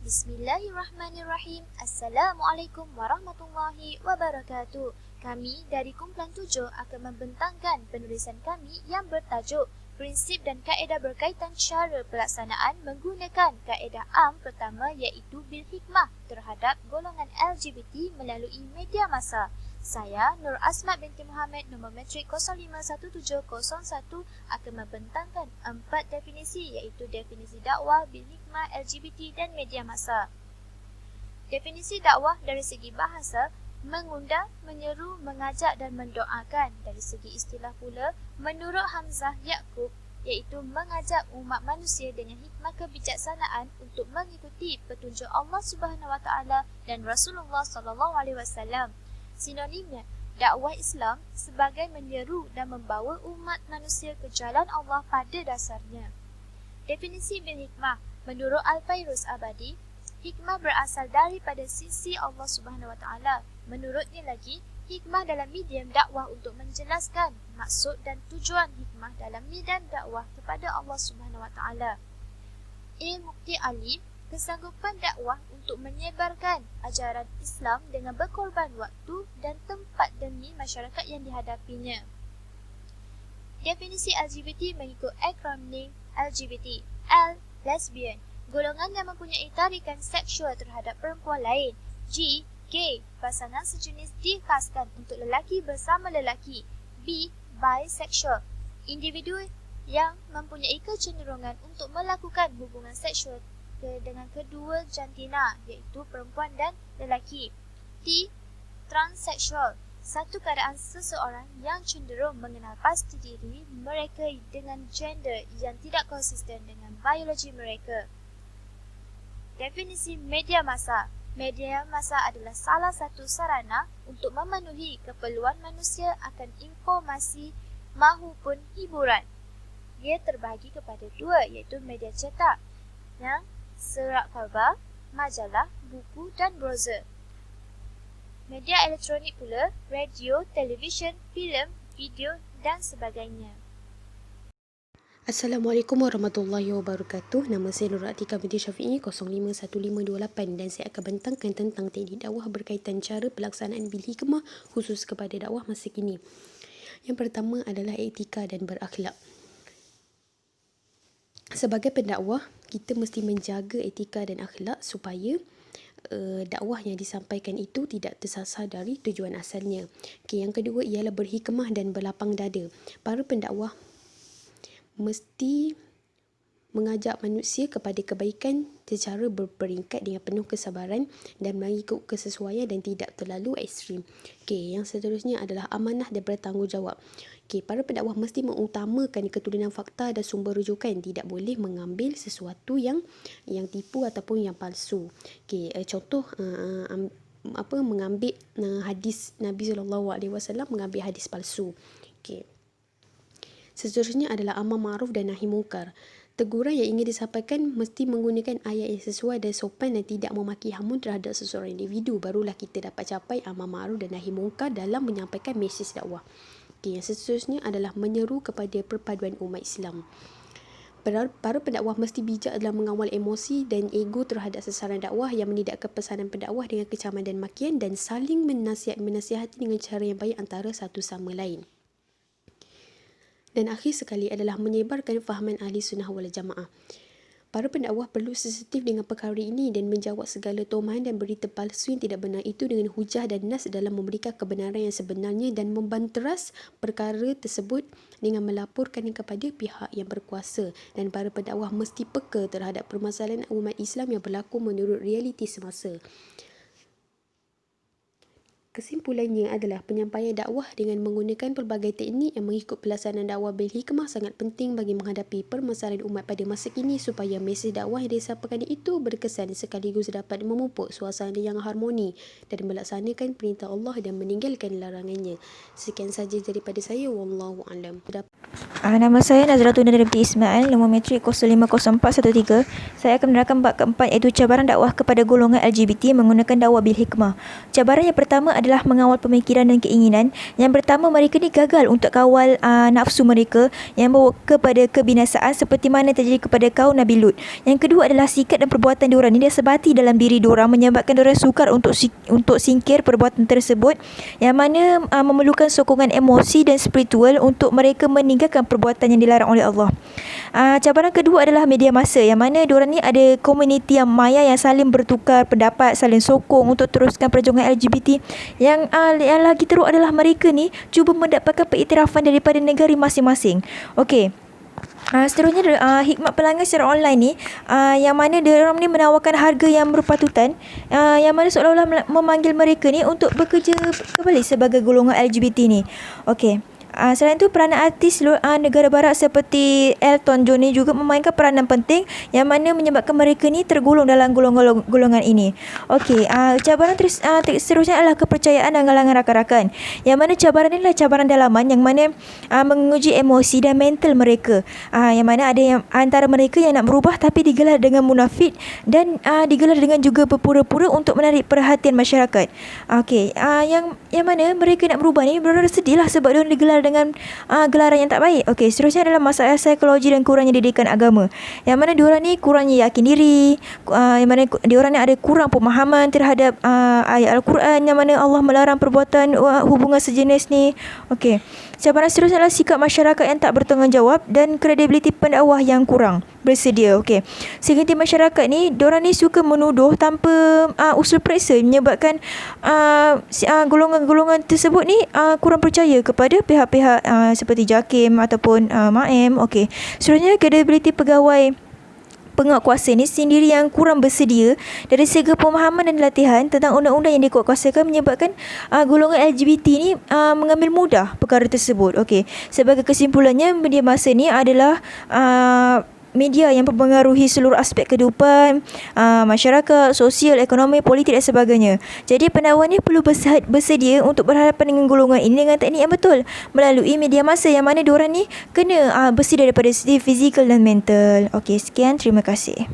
Bismillahirrahmanirrahim. Assalamualaikum warahmatullahi wabarakatuh. Kami dari Kumpulan 7 akan membentangkan penulisan kami yang bertajuk Prinsip dan Kaedah berkaitan cara pelaksanaan menggunakan kaedah am pertama iaitu bil hikmah terhadap golongan LGBT melalui media massa. Saya, Nur Asmat binti Muhammad, nombor matrik 051701 akan membentangkan 4 definisi iaitu definisi dakwah, bil hikmah, LGBT dan media massa. Definisi dakwah dari segi bahasa, mengundang, menyeru, mengajak dan mendoakan. Dari segi istilah pula, menurut Hamzah Yaqub, iaitu mengajak umat manusia dengan hikmah kebijaksanaan untuk mengikuti petunjuk Allah Subhanahu Wa Taala dan Rasulullah Sallallahu Alaihi Wasallam. Sinonimnya, dakwah Islam sebagai menyeru dan membawa umat manusia ke jalan Allah pada dasarnya. Definisi bil hikmah, menurut Al-Fairuz Abadi, hikmah berasal daripada sisi Allah Subhanahu Wa Taala. Menurutnya lagi, hikmah dalam medium dakwah untuk menjelaskan maksud dan tujuan hikmah dalam medan dakwah kepada Allah Subhanahu Wa Taala. Mukti Ali, kesanggupan dakwah untuk menyebarkan ajaran Islam dengan berkorban waktu dan tempat demi masyarakat yang dihadapinya. Definisi LGBT mengikut akronim LGBT. L. Lesbian, golongan yang mempunyai tarikan seksual terhadap perempuan lain. G. Gay, pasangan sejenis dikhaskan untuk lelaki bersama lelaki. B. Bisexual, individu yang mempunyai kecenderungan untuk melakukan hubungan seksual dengan kedua jantina iaitu perempuan dan lelaki. T. Transsexual, satu keadaan seseorang yang cenderung mengenal pasti diri mereka dengan gender yang tidak konsisten dengan biologi mereka. Definisi media massa. Media massa adalah salah satu sarana untuk memenuhi keperluan manusia akan informasi mahupun hiburan. Ia terbahagi kepada dua iaitu media cetak yang serat khabar, majalah, buku dan browser. Media elektronik pula, radio, televisyen, filem, video dan sebagainya. Assalamualaikum warahmatullahi wabarakatuh. Nama saya Nur Atika binti Syafi'i 051528 dan saya akan bentangkan tentang teknik dakwah berkaitan cara pelaksanaan bil hikmah khusus kepada dakwah masa kini. Yang pertama adalah etika dan berakhlak. Sebagai pendakwah, kita mesti menjaga etika dan akhlak supaya dakwah yang disampaikan itu tidak tersasar dari tujuan asalnya. Yang kedua ialah berhikmah dan berlapang dada. Para pendakwah mesti mengajak manusia kepada kebaikan secara berperingkat dengan penuh kesabaran dan mengikut kesesuaian dan tidak terlalu ekstrim. Yang seterusnya adalah amanah dan bertanggungjawab. Para pendakwah mesti mengutamakan keturunan fakta dan sumber rujukan, tidak boleh mengambil sesuatu yang tipu ataupun yang palsu. Contoh mengambil hadis Nabi SAW, mengambil hadis palsu. Seterusnya adalah amar ma'ruf dan nahi mungkar. Teguran yang ingin disampaikan mesti menggunakan ayat yang sesuai dan sopan dan tidak memaki hamun terhadap seseorang individu. Barulah kita dapat capai amar ma'ruf dan nahi mungkar dalam menyampaikan mesej dakwah. Yang seterusnya adalah menyeru kepada perpaduan umat Islam. Para pendakwah mesti bijak dalam mengawal emosi dan ego terhadap sasaran dakwah yang menidakkan pesanan pendakwah dengan kecaman dan makian dan saling menasihati dengan cara yang baik antara satu sama lain. Dan akhir sekali adalah menyebarkan fahaman ahli sunnah wal jamaah. Para pendakwah perlu sensitif dengan perkara ini dan menjawab segala tomahan dan berita palsu yang tidak benar itu dengan hujah dan nas dalam memberikan kebenaran yang sebenarnya dan membanteras perkara tersebut dengan melaporkannya kepada pihak yang berkuasa. Dan para pendakwah mesti peka terhadap permasalahan umat Islam yang berlaku menurut realiti semasa. Kesimpulannya adalah penyampaian dakwah dengan menggunakan pelbagai teknik yang mengikut pelaksanaan dakwah bil hikmah sangat penting bagi menghadapi permasalahan umat pada masa kini supaya mesej dakwah yang disampaikan itu berkesan sekaligus dapat memupuk suasana yang harmoni dan melaksanakan perintah Allah dan meninggalkan larangannya. Sekian saja daripada saya. Wallahu a'lam. Nama saya Nazratun Binti Ismail, nombor metrik 050413. Saya akan menerangkan bab keempat, iaitu cabaran dakwah kepada golongan LGBT menggunakan dakwah bil hikmah. Cabaran yang pertama adalah mengawal pemikiran dan keinginan. Yang pertama, mereka ni gagal untuk kawal nafsu mereka yang membawa kepada kebinasaan seperti mana terjadi kepada kaum Nabi Lut. Yang kedua adalah sikap dan perbuatan diorang ni dia sebati dalam diri diorang, menyebabkan diorang sukar untuk singkir perbuatan tersebut, yang mana memerlukan sokongan emosi dan spiritual untuk mereka meninggalkan perbuatan yang dilarang oleh Allah. Cabaran kedua adalah media massa, yang mana diorang ni ada komuniti yang maya yang saling bertukar pendapat, saling sokong untuk teruskan perjuangan LGBT. Yang lagi teruk adalah mereka ni cuba mendapatkan pengiktirafan daripada negara masing-masing. Okey. Seterusnya hikmat pelanggan secara online ni, yang mana diorang ni menawarkan harga yang berpatutan, yang mana seolah-olah memanggil mereka ni untuk bekerja kembali sebagai golongan LGBT ni. Okey. Selain itu, peranan artis negara barat seperti Elton John ni juga memainkan peranan penting, yang mana menyebabkan mereka ni tergolong dalam golongan ini. Okey, cabaran seterusnya adalah kepercayaan dan galangan rakan-rakan, yang mana cabaran ini adalah cabaran dalaman yang mana menguji emosi dan mental mereka, yang mana ada yang antara mereka yang nak berubah tapi digelar dengan munafik dan digelar dengan juga berpura-pura untuk menarik perhatian masyarakat. Okey, yang mana mereka nak berubah ni benar-benar sedih lah sebab diorang digelar dengan gelaran yang tak baik. Okey, seterusnya adalah masalah psikologi dan kurangnya didikan agama, yang mana diorang ni kurangnya yakin diri, yang mana diorang ni ada kurang pemahaman terhadap ayat Al-Quran, yang mana Allah melarang perbuatan hubungan sejenis ni. Okey, cabaran seterusnya adalah sikap masyarakat yang tak bertanggungjawab dan kredibiliti pendakwah yang kurang bersedia. Okey, segelintir masyarakat ni diorang ni suka menuduh tanpa usul periksa, menyebabkan golongan-golongan tersebut ni kurang percaya kepada pihak-pihak seperti JAKIM ataupun MAEM. Okey, seterusnya kredibiliti pegawai penguatkuasa ni sendiri yang kurang bersedia dari segi pemahaman dan latihan tentang undang-undang yang dikuatkuasakan, menyebabkan golongan LGBT ni mengambil mudah perkara tersebut. Okey, sebagai kesimpulannya, media massa ni adalah media yang mempengaruhi seluruh aspek kehidupan masyarakat, sosial, ekonomi, politik dan sebagainya. Jadi pendakwah ni perlu bersedia untuk berhadapan dengan golongan ini dengan teknik yang betul melalui media massa, yang mana diorang ni kena bersih daripada segi fizikal dan mental. Okey, sekian, terima kasih.